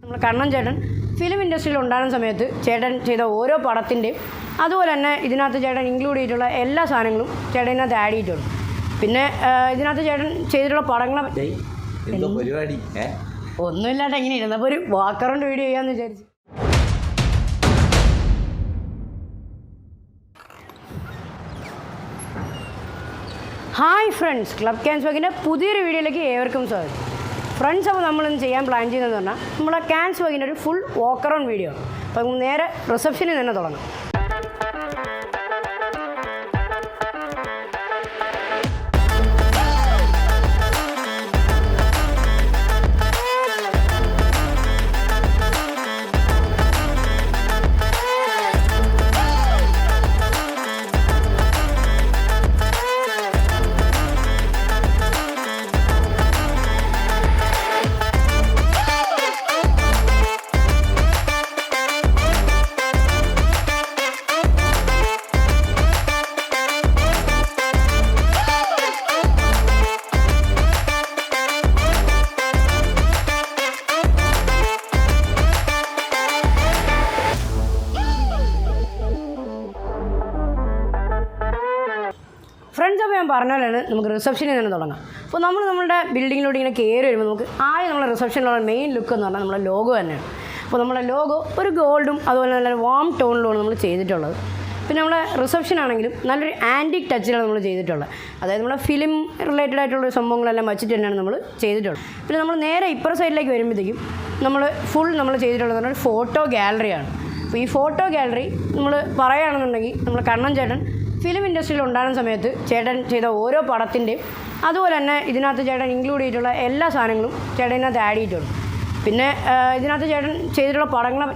നമ്മൾ കണ്ണൻ ചേട്ടൻ ഫിലിം ഇൻഡസ്ട്രിയിൽ ഉണ്ടാകുന്ന സമയത്ത് ചേട്ടൻ ചെയ്ത ഓരോ പടത്തിൻ്റെയും അതുപോലെ തന്നെ ഇതിനകത്ത് ചേട്ടൻ ഇൻക്ലൂഡ് ചെയ്തിട്ടുള്ള എല്ലാ സാധനങ്ങളും ചേട്ടൻ ഇതിനകത്ത് ആഡ് ചെയ്തിട്ടുണ്ട്. പിന്നെ ഇതിനകത്ത് ചേട്ടൻ ചെയ്തിട്ടുള്ള പടങ്ങളെ പരിപാടി ഒന്നുമില്ലാണ്ട് എങ്ങനെ ഇരുന്നപ്പോൾ ഒരു വാക്കറൗണ്ട് വീഡിയോ ചെയ്യാമെന്ന് വിചാരിച്ചു. ഹായ് ഫ്രണ്ട്സ്, ക്ലബ് ക്യാൻസ് വർക്കിൻ്റെ പുതിയൊരു വീഡിയോയിലേക്ക് ഏവർക്കും സ്വാഗതം. ഫ്രണ്ട്സ്, അപ്പോൾ നമ്മളിന്ന് ചെയ്യാൻ പ്ലാൻ ചെയ്യുന്നതെന്ന് പറഞ്ഞാൽ നമ്മളെ ക്യാൻസ് വർക്കിൻ്റെ ഒരു ഫുൾ വാക്കറൗണ്ട് വീഡിയോ. അപ്പം നേരെ റിസപ്ഷനിൽ തന്നെ തുടങ്ങാം. ഫ്രണ്ട്സ്, അപ്പോൾ ഞാൻ പറഞ്ഞാലാണ് നമുക്ക് റിസപ്ഷനിൽ തന്നെ തുടങ്ങാം. അപ്പോൾ നമ്മളുടെ ബിൽഡിങ്ങിലൂടെ ഇങ്ങനെ കയറി വരുമ്പോൾ നമുക്ക് ആദ്യം നമ്മളെ റിസപ്ഷനിലുള്ള മെയിൻ ലുക്ക് എന്ന് പറഞ്ഞാൽ നമ്മളെ ലോഗോ തന്നെയാണ്. അപ്പോൾ നമ്മുടെ ലോഗോ ഒരു ഗോൾഡും അതുപോലെ നല്ല വാം ടോണിലുമാണ് നമ്മൾ ചെയ്തിട്ടുള്ളത്. പിന്നെ നമ്മളെ റിസപ്ഷൻ ആണെങ്കിലും നല്ലൊരു ആൻറ്റിക് ടച്ചിലാണ് നമ്മൾ ചെയ്തിട്ടുള്ളത്. അതായത് നമ്മുടെ ഫിലിം റിലേറ്റഡ് ആയിട്ടുള്ള സംഭവങ്ങളെല്ലാം വെച്ചിട്ട് തന്നെയാണ് നമ്മൾ ചെയ്തിട്ടുള്ളത്. പിന്നെ നമ്മൾ നേരെ ഇപ്പുറ സൈഡിലേക്ക് വരുമ്പോഴത്തേക്കും നമ്മൾ ചെയ്തിട്ടുള്ളത് ഒരു ഫോട്ടോ ഗാലറിയാണ്. അപ്പോൾ ഈ ഫോട്ടോ ഗാലറി നമ്മൾ പറയുകയാണെന്നുണ്ടെങ്കിൽ നമ്മൾ കണ്ണൻ ചേട്ടൻ ഫിലിം ഇൻഡസ്ട്രിയിൽ ഉണ്ടാകുന്ന സമയത്ത് ചേട്ടൻ ചെയ്ത ഓരോ പടത്തിൻ്റെയും അതുപോലെ തന്നെ ഇതിനകത്ത് ചേട്ടൻ ഇൻക്ലൂഡ് ചെയ്തിട്ടുള്ള എല്ലാ സാധനങ്ങളും ചേട്ടൻ ഇതിനകത്ത് ആഡ് ചെയ്തിട്ടുണ്ട്. പിന്നെ ഇതിനകത്ത് ചേട്ടൻ ചെയ്തിട്ടുള്ള പടങ്ങളെ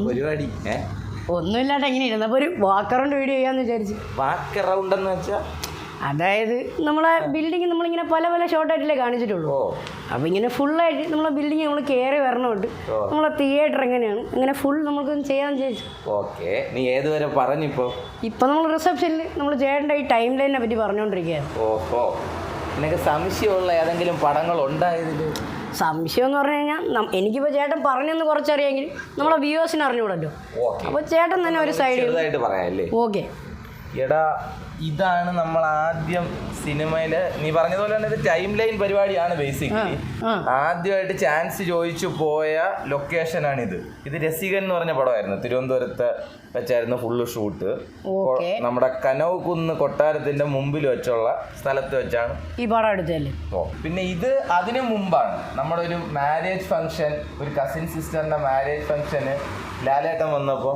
പരിപാടി ഒന്നുമില്ലാണ്ട് എങ്ങനെ ഇരുന്നപ്പോൾ ഒരു വാക്കറൗണ്ട് വീഡിയോ ചെയ്യാമെന്ന് വിചാരിച്ചു. വാക്കറൗണ്ട് എന്ന് വെച്ചാൽ അതായത് നമ്മളെ ബിൽഡിങ് നമ്മളിങ്ങനെ പല ഷോർട്ടായിട്ടല്ലേ കാണിച്ചിട്ടുള്ളൂ. അപ്പോൾ ഇങ്ങനെ ഫുള്ളായിട്ട് നമ്മളെ ബിൽഡിങ് നമ്മൾ കയറി വരണമുണ്ട്. നമ്മളെ തിയേറ്റർ എങ്ങനെയാണ് അങ്ങനെ ഫുൾ നമുക്ക് ചെയ്യാമെന്ന് ചോദിച്ചു. ഓക്കെ, നീ ഏതുവരെ പറഞ്ഞിപ്പോൾ? ഇപ്പം നമ്മൾ റിസപ്ഷനിൽ നമ്മൾ ചേട്ടൻ്റെ ഈ ടൈം ലൈനിനെ പറ്റി പറഞ്ഞുകൊണ്ടിരിക്കുകയാണ്. ഓഹോ, നിനക്ക് സംശയമുള്ള ഏതെങ്കിലും പടങ്ങൾ ഉണ്ടായതിൽ? സംശയം എന്ന് പറഞ്ഞു കഴിഞ്ഞാൽ എനിക്കിപ്പോൾ ചേട്ടൻ പറഞ്ഞെന്ന് കുറച്ചറിയാമെങ്കിൽ നമ്മളെ വ്യൂവേഴ്സിന് അറിഞ്ഞുകൂടല്ലോ. അപ്പോൾ ചേട്ടൻ തന്നെ ഒരു സൈഡ് പറയാമല്ലേ? ഓക്കെ. എടാ, ഇതാണ് നമ്മൾ ആദ്യം സിനിമയില് നീ പറഞ്ഞതുപോലെ തന്നെ ഇത് ടൈം ലൈൻ പരിപാടിയാണ്. ബേസിക്കലി ആദ്യമായിട്ട് ചാൻസ് ചോദിച്ചു പോയ ലൊക്കേഷനാണിത്. ഇത് രസികൻ എന്ന് പറഞ്ഞ പടമായിരുന്നു. തിരുവനന്തപുരത്ത് വെച്ചായിരുന്നു ഫുള്ള് ഷൂട്ട്. നമ്മുടെ കനവ് കുന്ന് കൊട്ടാരത്തിന്റെ മുമ്പിൽ വെച്ചുള്ള സ്ഥലത്ത് വെച്ചാണ് ഈ പടം എടുത്തല്ലേ. പിന്നെ ഇത് അതിനു മുമ്പാണ് നമ്മുടെ ഒരു മാരേജ് ഫംഗ്ഷൻ, ഒരു കസിൻ സിസ്റ്ററിന്റെ മാരേജ് ഫംഗ്ഷന് ലാലേട്ടൻ വന്നപ്പോ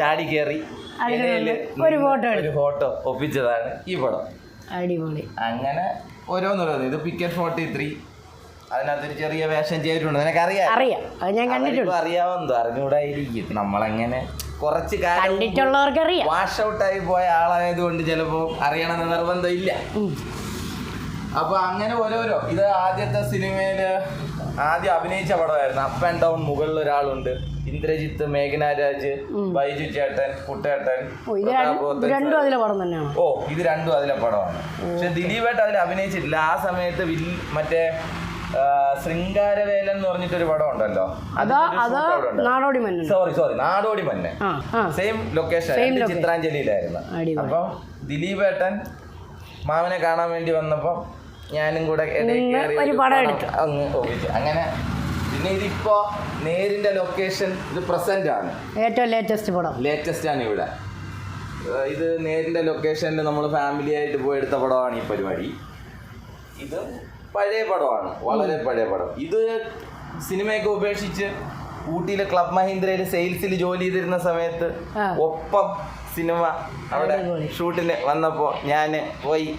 ചാടി കയറി ഒരു ഫോട്ടോ ഒപ്പിച്ചതാണ് ഈ പടം. അടിപൊളി. അങ്ങനെ ഓരോന്നോരോന്ന്. ഇത് പിക്കറ്റ് 43, അതിനകത്തൊരു ചെറിയ വേഷം ചെയ്തിട്ടുണ്ട്. നിനക്കറിയാം? അത് ഞാൻ കണ്ടിട്ടുണ്ട്. അറിയാവുന്നതോ അറിഞ്ഞൂടായിരിക്കും. നമ്മളങ്ങനെ കുറച്ച് കണ്ടിട്ടുള്ളവർക്കറിയാം. വാഷ് ഔട്ടായി പോയ ആളായതുകൊണ്ട് ചിലപ്പോൾ അറിയണമെന്ന് നിർബന്ധം ഇല്ല. അപ്പൊ അങ്ങനെ ഓരോരോ. ഇത് ആദ്യത്തെ സിനിമയില് ആദ്യം അഭിനയിച്ച പടമായിരുന്നു. Up and down. മുകളിൽ ഒരാളുണ്ട്, ഇന്ദ്രജിത്ത്, മേഘനാരാജ്, ബൈജു ചേട്ടൻ, കുട്ടേട്ടൻ. ഇത് രണ്ടും അതിലെ പടമാണ്. പക്ഷെ ദിലീപേട്ടൻ അതിൽ അഭിനയിച്ചിട്ടില്ല. ആ സമയത്ത് മറ്റേ ശൃംഗാരവേലൻ എന്ന് പറഞ്ഞിട്ടൊരു പടം ഉണ്ടല്ലോ. സോറി നാടോടി മന്നൻ. Same location, ചിത്രാഞ്ജലിയിലായിരുന്നു. അപ്പം ദിലീപേട്ടൻ മാമനെ കാണാൻ വേണ്ടി വന്നപ്പം ഞാനും കൂടെ അങ്ങ് ഒപ്പിച്ചു. അങ്ങനെ പിന്നെ ഇതിപ്പോ നേരിന്റെ ലൊക്കേഷൻ ഇത് പ്രസന്റ് ആണ്. ഏറ്റവും ലേറ്റസ്റ്റ് ആണ് ഇവിടെ. ഇത് നേരിന്റെ ലൊക്കേഷനിൽ നമ്മൾ ഫാമിലി ആയിട്ട് പോയി എടുത്ത പടമാണ് ഈ പരിപാടി. ഇത് പഴയ പടമാണ്, വളരെ പഴയ പടം. ഇത് സിനിമയൊക്കെ ഉപേക്ഷിച്ച് ഊട്ടിയിലെ ക്ലബ് മഹീന്ദ്രയിൽ സെയിൽസിൽ ജോലി ചെയ്തിരുന്ന സമയത്ത് ഒപ്പം സിനിമ അവിടെ ഷൂട്ടിന് വന്നപ്പോ ഞാൻ പോയി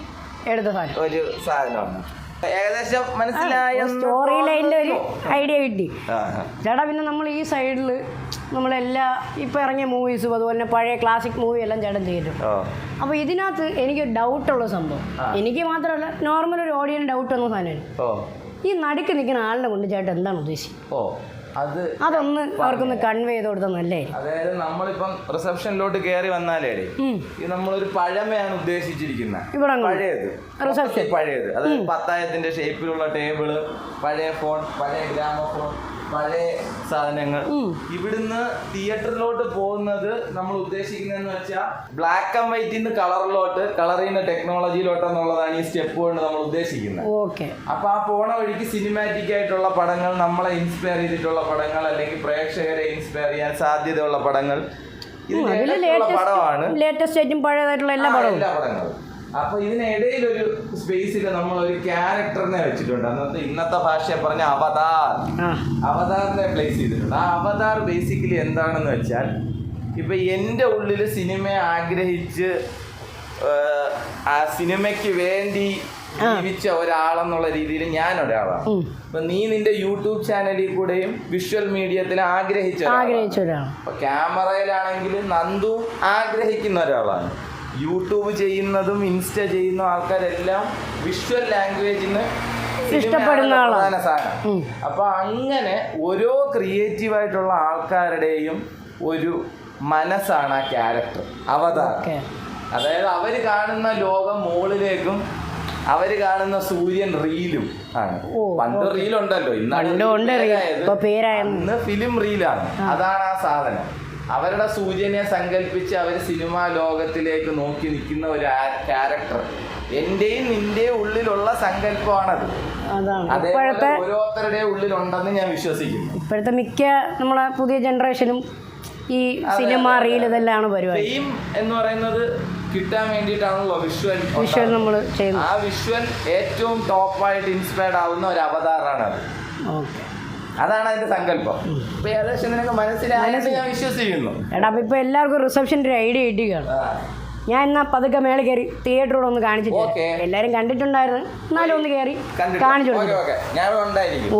ഒരു സാധനമാണ്. ഏകദേശം മനസ്സിലായ സ്റ്റോറി ലൈനിന്റെ ഒരു ഐഡിയ കിട്ടി ചേട്ടാ. പിന്നെ നമ്മൾ ഈ സൈഡിൽ നമ്മളെല്ലാ ഇപ്പം ഇറങ്ങിയ മൂവീസും അതുപോലെ തന്നെ പഴയ ക്ലാസിക് മൂവി എല്ലാം ചേട്ടൻ ചെയ്തിട്ടുണ്ട്. അപ്പോൾ ഇതിനകത്ത് എനിക്ക് ഡൗട്ടുള്ള സംഭവം, എനിക്ക് മാത്രമല്ല നോർമൽ ഒരു ഓഡിയൻസ് ഡൗട്ട് വന്ന സാധനമാണ്. ഈ നടുക്ക് നിൽക്കുന്ന ആളിനെ കൊണ്ട് ചേട്ടൻ എന്താണ് ഉദ്ദേശിച്ചത്? അതൊന്ന് അവർക്കൊന്ന് കൺവേ ചെയ്ത് കൊടുത്താൽ നല്ലേ. അതായത് നമ്മളിപ്പം റിസപ്ഷനിലോട്ട് കയറി വന്നാലേ ഇത് നമ്മളൊരു പഴമയാണ് ഉദ്ദേശിച്ചിരിക്കുന്നത്. പഴയത് അതായത് പത്തായത്തിന്റെ ഷേപ്പിലുള്ള ടേബിള്, പഴയ ഫോൺ, പഴയ ഗ്രാമഫോൺ, പഴയ സാധനങ്ങൾ. ഇവിടുന്ന് തിയേറ്ററിലോട്ട് പോകുന്നത് നമ്മൾ ഉദ്ദേശിക്കുന്നതെന്ന് വെച്ചാൽ ബ്ലാക്ക് ആൻഡ് വൈറ്റിൽ നിന്ന് കളറിലോട്ട്, കളറിൽ നിന്ന് ടെക്നോളജിയിലോട്ട് എന്നുള്ളതാണ് ഈ സ്റ്റെപ്പ് കൊണ്ട് നമ്മൾ ഉദ്ദേശിക്കുന്നത്. ഓക്കെ. അപ്പൊ ആ പോണ വഴിക്ക് സിനിമാറ്റിക് ആയിട്ടുള്ള പടങ്ങൾ, നമ്മളെ ഇൻസ്പയർ ചെയ്തിട്ടുള്ള പടങ്ങൾ, അല്ലെങ്കിൽ പ്രേക്ഷകരെ ഇൻസ്പയർ ചെയ്യാൻ സാധ്യതയുള്ള പടങ്ങൾ, പടമാണ്. ലേറ്റസ്റ്റ് ആയിട്ടും പഴയതായിട്ടുള്ള എല്ലാ പടങ്ങളും. അപ്പൊ ഇതിനിടയിൽ ഒരു സ്പേസിൽ നമ്മൾ ഒരു ക്യാരക്ടറിനെ വെച്ചിട്ടുണ്ട്. അന്നത്തെ ഇന്നത്തെ ഭാഷയെ പറഞ്ഞ അവതാറിനെ പ്ലേസ് ചെയ്തിട്ടുണ്ട്. ആ അവതാർ ബേസിക്കലി എന്താണെന്ന് വെച്ചാൽ, ഇപ്പൊ എൻ്റെ ഉള്ളിൽ സിനിമയെ ആഗ്രഹിച്ച് ആ സിനിമയ്ക്ക് വേണ്ടി ജീവിച്ച ഒരാളെന്നുള്ള രീതിയിൽ ഞാൻ ഒരാളാണ്. ഇപ്പൊ നീ നിന്റെ യൂട്യൂബ് ചാനലിൽ കൂടെയും വിഷ്വൽ മീഡിയത്തിൽ ആഗ്രഹിച്ച ഒരാളാണ്. ഇപ്പൊ ക്യാമറയിലാണെങ്കിൽ നന്ദു ആഗ്രഹിക്കുന്ന ഒരാളാണ്. യൂട്യൂബ് ചെയ്യുന്നതും ഇൻസ്റ്റ ചെയ്യുന്ന ആൾക്കാരെല്ലാം വിഷ്വൽ ലാംഗ്വേജിന് ഇഷ്ടപ്പെടുന്ന പ്രധാന സാധനം. അപ്പൊ അങ്ങനെ ഓരോ ക്രിയേറ്റീവായിട്ടുള്ള ആൾക്കാരുടെയും ഒരു മനസ്സാണ് ആ ക്യാരക്ടർ അവതാർ. അതായത് അവര് കാണുന്ന ലോകം മുകളിലേക്കും അവര് കാണുന്ന സൂര്യൻ റീലും ആണ്. പണ്ട് റീലുണ്ടല്ലോ, ഇന്ന് ഫിലിം റീലാണ്. അതാണ് ആ സാധനം. അവരുടെ സൂര്യനെ സങ്കല്പിച്ച് അവർ സിനിമാ ലോകത്തിലേക്ക് നോക്കി നിൽക്കുന്ന ഒരു ക്യാരക്ടർ. എന്റെയും നിന്റെയും ഉള്ളിലുള്ള സങ്കല്പമാണത്. അതേപോലെ ഓരോരുത്തരുടെയും ഉള്ളിലുണ്ടെന്ന് ഞാൻ വിശ്വസിക്കുന്നു. ഇപ്പോഴത്തെ മിക്ക നമ്മളെ പുതിയ ജനറേഷനും ഈ സിനിമ റീൽ ഇതെല്ലാം പരിപാടി. ഫെയിം എന്ന് പറയുന്നത് കിട്ടാൻ വേണ്ടിയിട്ടാണല്ലോ വിഷ്വൽ നമ്മൾ ചെയ്യുന്നത്. ആ വിഷ്വൽ ഏറ്റവും ടോപ്പായിട്ട് ഇൻസ്പയർഡ് ആവുന്ന ഒരു അവതാറാണ് അത്. അതാണ് അതിന്റെ സങ്കല്പം. ഇപ്പൊ ഏകദേശം നിനക്ക് മനസ്സിലായെന്ന് ഞാൻ വിശ്വസിക്കുന്നു. എടാ, അപ്പൊ ഇപ്പൊ എല്ലാവർക്കും റിസപ്ഷൻ്റെ ഒരു ഐഡിയ കിട്ടുകയാണ്. ഞാൻ എന്നാ പതുക്കെ മേളിൽ കയറി തിയേറ്ററോട് ഒന്ന് കാണിച്ചിട്ട്, എല്ലാരും കണ്ടിട്ടുണ്ടായിരുന്നു, എന്നാലും ഒന്ന് കയറി കാണിച്ചു. ഞാൻ ഉണ്ടായിരിക്കും.